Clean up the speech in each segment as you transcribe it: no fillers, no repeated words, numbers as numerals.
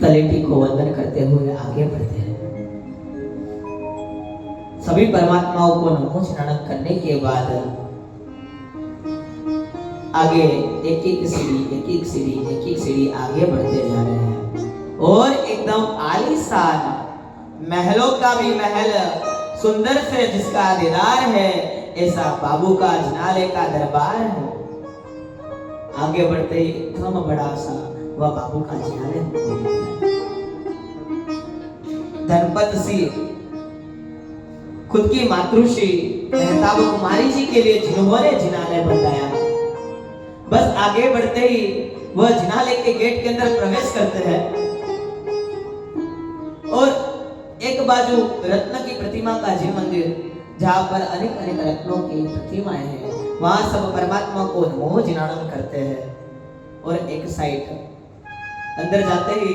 तलेटी को वंदन करते हुए आगे बढ़ते हैं। सभी परमात्माओं को नमो चिन्हाणन करने के बाद आगे एक एक सीढ़ी आगे बढ़ते जा रहे हैं और एकदम आलीशान महलों का भी महल सुंदर से जिसका दीदार है ऐसा बाबू का जिनाले का दरबार है। आगे बढ़ते ही एकदम बड़ा सा वह बाबू का जिनाले धनपत सिंह खुद की मातृश्री मेहताब कुमारी जी के लिए जिन्होंने जिनालय बनाया। बस आगे बढ़ते ही वह जिनालय के गेट के अंदर प्रवेश करते हैं और एक बाजू रत्न की प्रतिमा का जिन मंदिर जहाँ पर अनेक अनेक रत्नों की प्रतिमाएं हैं, वहां सब परमात्मा को नमो जिनाणन करते हैं। और एक साइड अंदर जाते ही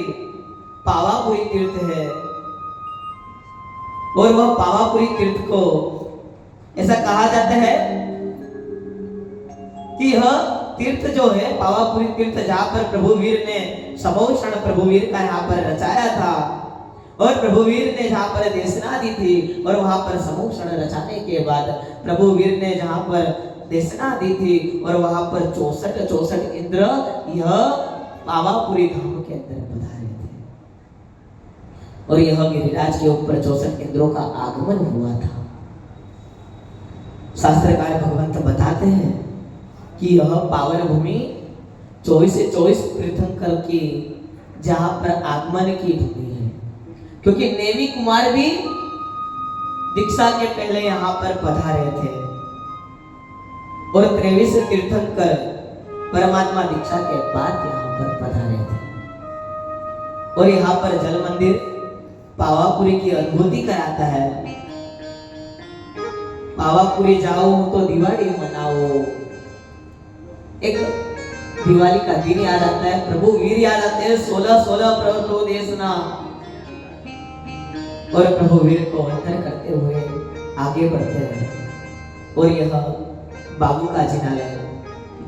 पावापुरी तीर्थ है और वह पावापुरी तीर्थ को ऐसा कहा जाता है कि यह तीर्थ जो है पावापुरी तीर्थ जहाँ पर प्रभुवीर ने समोषण प्रभुवीर का यहाँ पर रचाया था और प्रभुवीर ने जहाँ पर देशना दी थी और वहां पर समोषण रचाने के बाद प्रभुवीर ने जहाँ पर देशना दी थी और वहां पर 64 इंद्र यह पावापुरी धाम के अंदर पधारे थे और यह गिरिराज के ऊपर 64 इंद्रों का आगमन हुआ था। शास्त्रकार भगवंत बताते हैं कि यह पावन भूमि 24 से 24 तीर्थंकर की जहां पर आगमन की भूमि है, क्योंकि नेमी कुमार भी दीक्षा के पहले यहाँ पर पधारे थे और 23 तीर्थंकर परमात्मा दीक्षा के बाद यहाँ पर पधारे थे और यहाँ पर जल मंदिर पावापुरी की अनुभूति कराता है। पावापुरी जाओ तो दिवाली मनाओ। एक दिवाली का दिन याद आता है, प्रभु वीर याद आते हैं, 16 प्रभु देशना और प्रभु वीर को वंदन करते हुए आगे बढ़ते हैं। और यह बाबू का जिनालय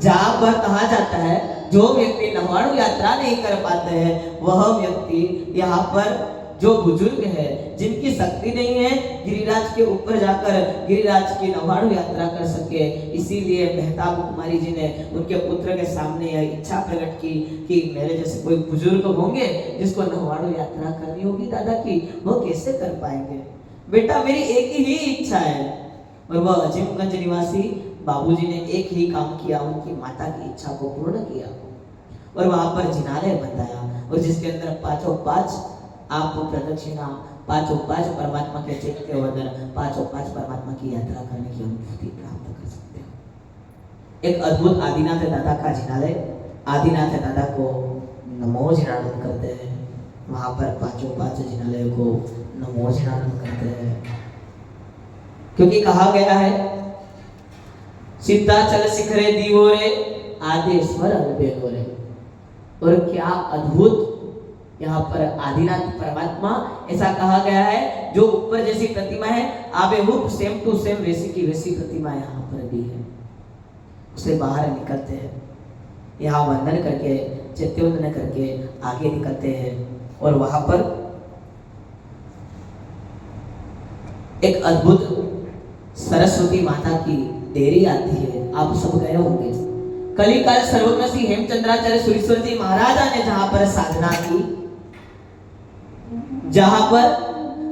जहाँ पर कहा जाता है जो व्यक्ति नवाणु यात्रा नहीं कर पाते हैं वह व्यक्ति यहाँ पर जो बुजुर्ग है जिनकी शक्ति नहीं है गिरिराज के ऊपर जाकर गिरिराज की नवाणु यात्रा कर सके, इसीलिए मेहताब कुमारी जी ने उनके पुत्र के सामने यह इच्छा प्रकट की कि मेरे जैसे कोई बुजुर्ग होंगे जिसको नवाणु यात्रा करनी होगी दादा की, वो कैसे कर पाएंगे। बेटा मेरी एक ही इच्छा है। और वह अजीमगंज निवासी बाबूजी ने एक ही काम किया, उनकी माता की इच्छा को पूर्ण किया और वहां पर जिनालय बनाया और जिसके अंदर 5 आप प्रदक्षिणा 5 परमात्मा के चित्त के वंदन 5 परमात्मा की यात्रा करने की अनुभूति प्राप्त कर सकते हैं। एक अद्भुत आदिनाथ दादा का जिनालय, आदिनाथ दादा को नमो जिनाणन करते हैं। वहां पर 5 जिनालय को नमो जिनाणन करते हैं, क्योंकि कहा गया है सिद्धाचल शिखरे दीवोरे आदेश्वर अलबेलोरे। और क्या अद्भुत यहाँ पर आदिनाथ परमात्मा, ऐसा कहा गया है जो ऊपर जैसी प्रतिमा है आबेहूब सेम टू सेम वैसी की वैसी प्रतिमा यहाँ पर भी है। उससे बाहर निकलते हैं, यहाँ वंदन करके चित्तवंदन करके आगे निकलते हैं और वहां पर एक अद्भुत सरस्वती माता की डेरी आती है। आप सब गए होंगे। कलिकाल सर्वज्ञ श्री हेमचंद्राचार्य सुरेश्वर जी महाराजा ने जहां पर साधना की, जहां पर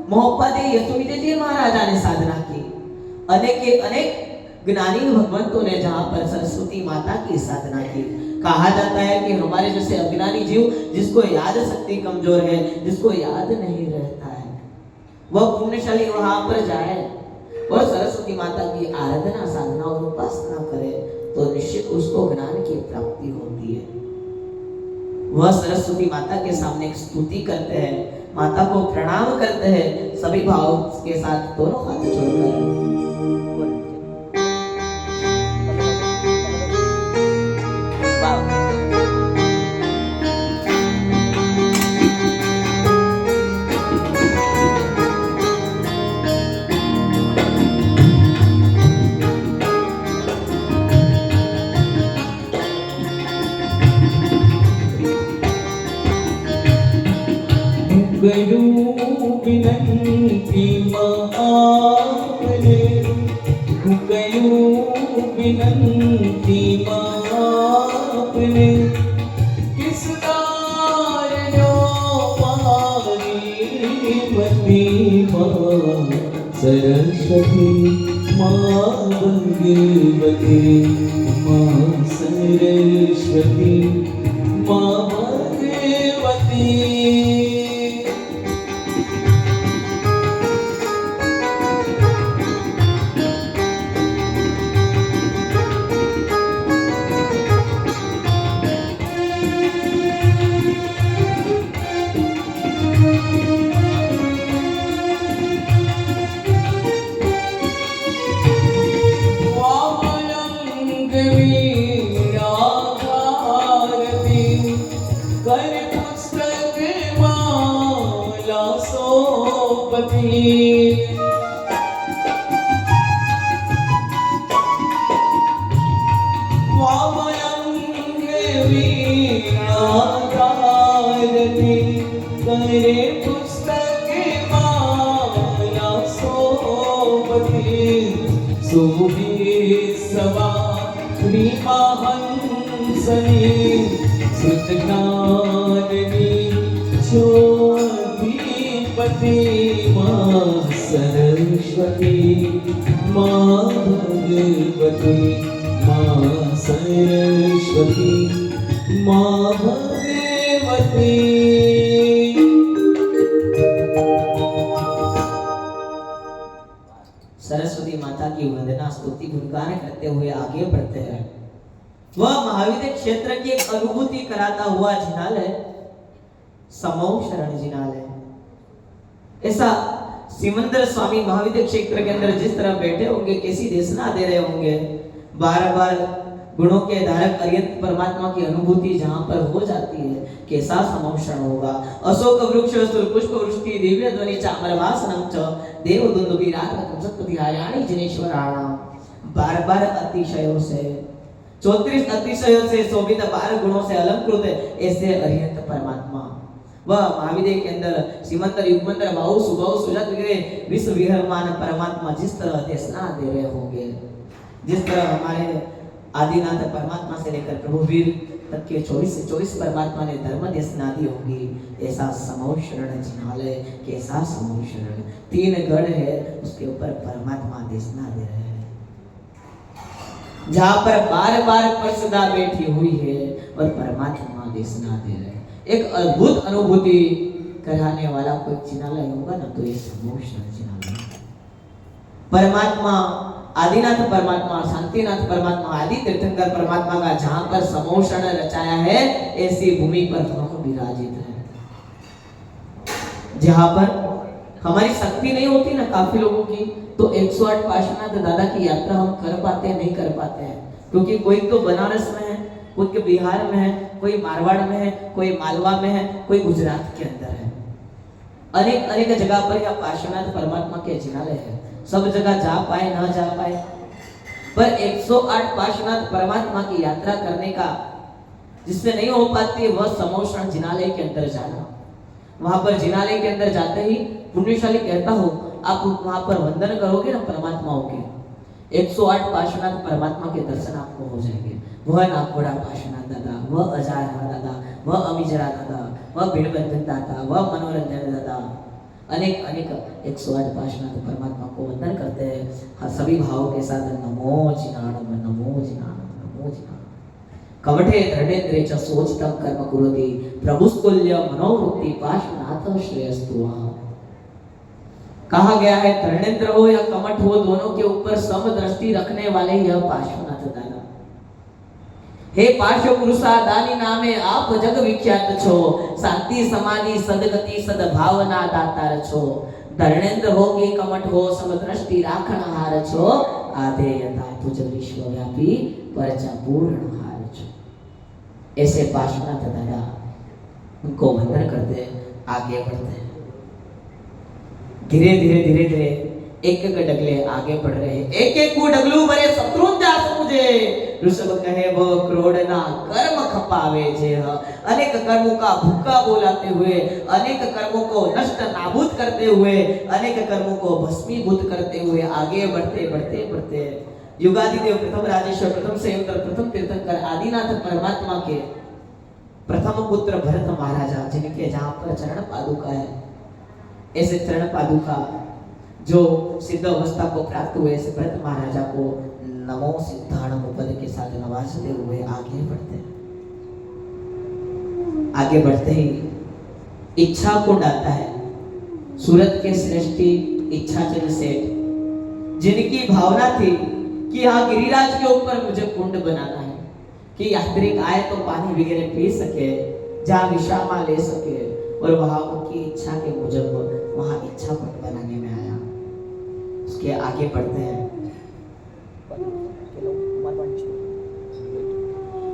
मोहम्मद यशोविद जी महाराजा ने साधना की, अनेक ज्ञानी भगवंतों ने जहां पर सरस्वती माता की साधना की। कहा जाता है कि हमारे जैसे अज्ञानी जीव जिसको याद शक्ति कमजोर है, जिसको याद नहीं रहता है, वह पुण्यशाली वहां पर जाए और सरस्वती माता की आराधना साधना और उपासना करे तो निश्चित उसको ज्ञान की प्राप्ति होती है। वह सरस्वती माता के सामने एक स्तुति करते हैं, माता को प्रणाम करते हैं, सभी भाव के साथ दोनों हाथ जोड़कर गयूं विनंती आपने, गयूं विनंती आपने, किस दायो मारी मती मां सरस्वती मां भगवती मां सरस्वती मां भगवती। करे पुस्तक माला सोबती, सुभी सवारी महंसनी, सुतज्ञानी ज्योतिपति मां सरस्वती मां भगवती मां सरस्वती मां भगवती। सरस्वती माता की वंदना स्तुति गुणगान करते हुए आगे बढ़ते हैं। वह महाविद्य क्षेत्र की एक अनुभूति कराता हुआ जिनालय समो शरण जिनालय। ऐसा सिमंदर स्वामी महाविद्य क्षेत्र के अंदर जिस तरह बैठे होंगे, कैसी देशना दे रहे होंगे, बार बार गुणों के धारक अरिहंत परमात्मा की अनुभूति जहां पर हो जाती है, कैसा समोषण होगा। अशोक वृक्ष पुष्प वृष्टि दिव्य ध्वनि चामरवासनम च देवदुंदुभि रात्रकं सत्पति आयाणि जिनेश्वराणाम। बार बार अतिशयों से 34 अतिशयों से शोभित 12 गुणों से अलंकृत ऐसे अरिहंत परमात्मा वह महाविद्य के अंदर सीमंतर युगमंतर बाहु सुबाहु सुजात वगैरह विश्व विहरमान परमात्मा जिस तरह देशना दे रहे होंगे, जिस तरह हमारे आदिनाथ परमात्मा से लेकर प्रभुवीर तक के 24 से 24 परमात्मा ने धर्म देशना दी होगी, ऐसा समो शरण जिनालय, कैसा समो शरण। 3 गढ़ है, उसके ऊपर परमात्मा देशना दे रहे हैं, जहां पर बार बार परसदा बैठी हुई है और परमात्मा देशना दे रहे हैं। एक अद्भुत अनुभूति कराने वाला कोई जिनालय होगा ना, तो ये समो शरण जिनालय। परमात्मा आदिनाथ परमात्मा, शांतिनाथ परमात्मा, आदि तीर्थंकर परमात्मा का जहां पर समोषण रचाया है, ऐसी भूमि पर हम विराजित हैं। जहां पर हमारी शक्ति नहीं होती ना काफी लोगों की, तो 108 पार्श्वनाथ दादा की यात्रा हम कर पाते हैं, नहीं कर पाते हैं, क्योंकि कोई तो बनारस में है, कोई के बिहार में है, कोई मारवाड़ में है, कोई मालवा में है, कोई गुजरात के अंदर है। अनेक अनेक जगह पर यह पार्श्वनाथ परमात्मा के जिनालय है। सब जगह जा पाए ना जा पाए, पर 108 पार्श्वनाथ परमात्मा की यात्रा करने का जिससे नहीं हो पाती वह समोषण जिनालय के अंदर जाना। वहां पर जिनालय के अंदर जाते ही पुण्यशाली कहता हो, आप वहां पर वंदन करोगे ना परमात्माओं के, 108 पार्श्वनाथ परमात्मा के दर्शन आपको हो जाएंगे। वह नागपुरा पार्श्वनाथ दादा, वह अजायरा दादा, वह अमीजरा दादा, वह भीड़बंधन दादा, वह मनोरंजन दादा, अनेक अनेक 108 पार्श्वनाथ परमात्मा को वंदन करते हैं सभी भावों के साथ। नमो जिनाणम नमो जिनाणम नमो जिनाणम। कवठे धरणेन्द्रे च सोचितं कर्म कुरुति, प्रभुस्तुल्य मनोवृत्ति पार्श्वनाथ श्रेयस्तु। कहा गया है धरणेन्द्र हो या कमठ हो, दोनों के ऊपर सम दृष्टि रखने वाले यह पार्श्वनाथ दादा। हे पार्श्व पुरुषा दानी नामे आप जग विख्यात छो, शांति समाधि सदगति सद्भावना दातार छो। धरणेन्द्र हो कि कमठ हो, सम दृष्टि राखणहार छो, आधे यथा तुझ विश्वव्यापी परचा पूर्णहार छो। ऐसे पार्श्वनाथ दादा उनको वंदन करते हैं, आगे बढ़ते हैं। धीरे धीरे धीरे धीरे एक एक डगले आगे बढ़ रहे हैं। एक एक को डगलू बरे शत्रुन जास मुझे, ऋषभ कहे वो क्रोध ना कर्म खपावे जे अनेक कर्मों का भूखा बोलाते हुए, अनेक कर्मों को नष्ट नाबूद करते हुए, अनेक कर्मों को भस्मीभूत करते हुए आगे बढ़ते बढ़ते बढ़ते युगादिदेव प्रथम राजेश्वर प्रथम संयंत्र प्रथम तीर्थंकर आदिनाथ परमात्मा के प्रथम पुत्र भरत महाराजा, जिनके जहां पर चरण पादुका है, ऐसे चरण पादुका जो सिद्ध अवस्था को प्राप्त हुए ऐसे भरत महाराजा को नमो सिद्धाणम पद के साथ नवाजते हुए आगे बढ़ते आगे बढ़ते ही इच्छा कुंड आता है। सूरत के श्रेष्ठी इच्छाचंद सेठ, जिनकी भावना थी कि यहाँ गिरिराज के ऊपर मुझे कुंड बनाना है कि यात्री आए तो पानी वगैरह पी सके, जहाँ विश्राम ले सके, और वहां उनकी इच्छा के मुजब वहां इच्छा कुंड बनाने में आया। उसके आगे बढ़ते हैं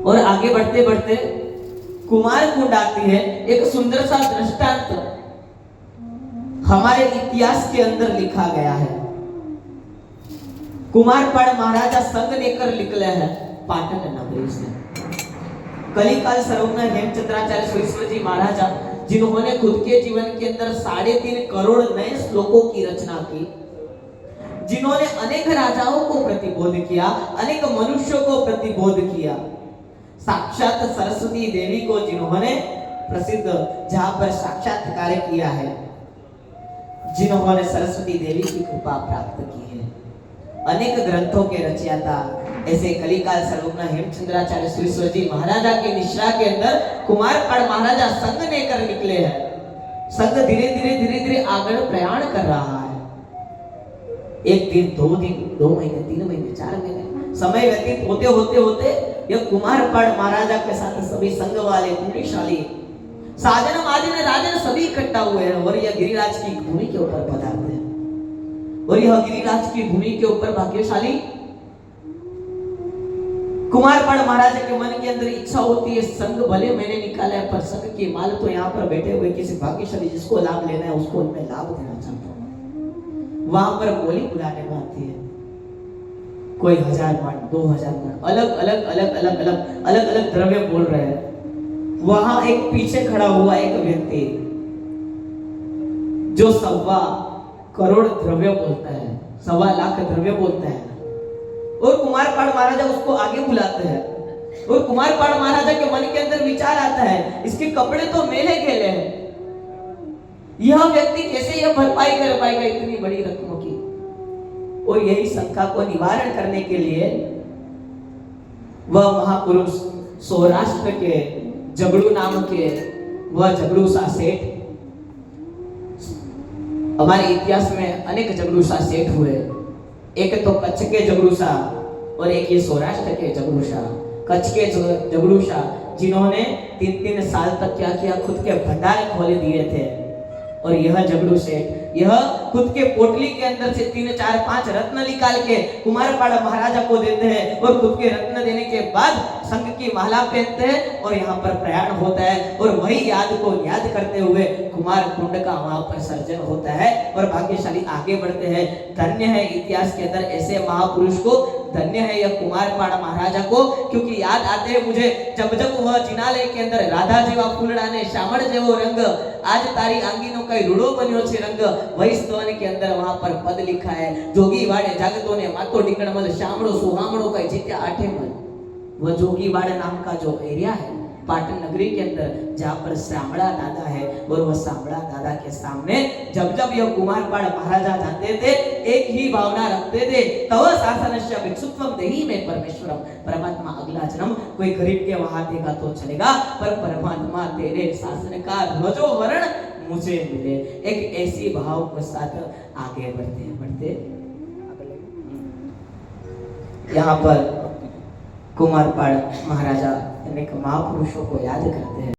और आगे बढ़ते बढ़ते कुमार कुंड आती है। एक सुंदर सा दृष्टांत हमारे इतिहास के अंदर लिखा गया है। कुमारपाड़ महाराजा संग लेकर निकले हैं पाटन नगरी से। कलिकाल सर्वज्ञ हेमचंद्राचार्य सुरेश्वर जी महाराजा, जिन्होंने खुद के जीवन के अंदर 3.5 करोड़ नए श्लोकों की रचना की, जिन्होंने अनेक राजाओं को प्रतिबोध किया, अनेक मनुष्यों को प्रतिबोध किया, साक्षात सरस्वती देवी को जिन्होंने प्रसिद्ध जहां पर साक्षात्कार किया है, जिन्होंने सरस्वती देवी की कृपा प्राप्त की है, अनेक ग्रंथों के रचयिता ऐसे कलिकाल सर्वज्ञ हेमचंद्राचार्य सुरेश्वर जी महाराजा के निश्रा के अंदर कुमारपाड़ महाराजा संग लेकर निकले हैं। संग धीरे धीरे धीरे धीरे आगे प्रयाण कर रहा है। 1 दिन 2 दिन 2 महीने 3 महीने 4 महीने समय व्यतीत होते होते होते यह कुमारपाड़ महाराजा के साथ सभी संग वाले पुण्यशाली साजन मादिन राजन सभी इकट्ठा हुए हैं और यह गिरिराज की भूमि के ऊपर पधारते हैं। और यह गिरिराज की भूमि के ऊपर भाग्यशाली कुमारपाड़ महाराज के मन के अंदर इच्छा होती है, संग भले मैंने निकाला है पर संग की माल तो यहाँ पर बैठे हुए किसी भाग्यशाली जिसको लाभ लेना है उसको मैं लाभ देना चाहता हूँ। वहां पर बोली बुलाने में आती है, कोई 1000 मान 2000 मान अलग अलग अलग अलग अलग अलग अलग द्रव्य बोल रहे हैं। वहां एक पीछे खड़ा हुआ एक व्यक्ति जो 1.25 करोड़ द्रव्य बोलता है, 1.25 लाख द्रव्य बोलता है, और कुमारपाड़ महाराजा उसको आगे बुलाते हैं। और कुमारपाड़ महाराजा के मन के अंदर विचार आता है, इसके कपड़े तो मेले गेले हैं, यह व्यक्ति कैसे यह भरपाई कर पाएगा इतनी बड़ी रकम की। और यही शंका को निवारण करने के लिए वह महापुरुष सौराष्ट्र के जगड़ू नाम के वह जगड़ू सा सेठ, हमारे इतिहास में अनेक जगड़ूसा सेठ हुए, एक तो कच्छ के जगड़ूसा और एक ये सौराष्ट्र के जगड़ूसा। कच्छ के जगड़ूसा जिन्होंने 3-3 साल तक क्या किया, खुद के भंडार खोल दिए थे। और यह जगड़ू सेठ यह खुद के पोटली के अंदर से 3 4 5 रत्न निकाल के कुमारपाड़ महाराजा को देते हैं और खुद के रत्न देने के बाद संघ की माला पहनते हैं और यहाँ पर प्रयाण होता है। और वही याद को याद करते हुए कुमार कुंड का वहां पर सर्जन होता है और भाग्यशाली आगे बढ़ते हैं। धन्य है इतिहास के अंदर ऐसे महापुरुष को, धन्य है यह कुमारपाड़ महाराजा को, क्योंकि याद आते हैं मुझे जब जब वह जिनालय के अंदर राधा जेवा फूलड़ा ने श्यामળ जेवो रंग आज तारी आंगीनो कई रूड़ो बन्यो छे रंग, वही स्तवन के अंदर वहां पर पद लिखा है, जोगी वाड़े जागतो ने मातो डिकणमल श्यामળो सुहामणो कई जीत्या आठे मन। वह जोगी वाड़े नाम का जो एरिया है पाटन नगरी के अंदर जहाँ पर श्यामड़ा दादा है, और वह श्यामड़ा दादा के सामने जब जब यह कुमारपाड़ महाराजा जाते थे एक ही भावना रखते थे, तव शासनस्य भिक्षुत्वम देहि में परमेश्वरम, परमात्मा अगला जन्म कोई गरीब के वहां देगा तो चलेगा पर परमात्मा तेरे शासन का ध्वजो वर्ण मुझे मिले। एक ऐसी भाव के साथ आगे बढ़ते बढ़ते यहाँ पर कुमारपाड़ महाराजा अनेक महापुरुषों को याद करते हैं।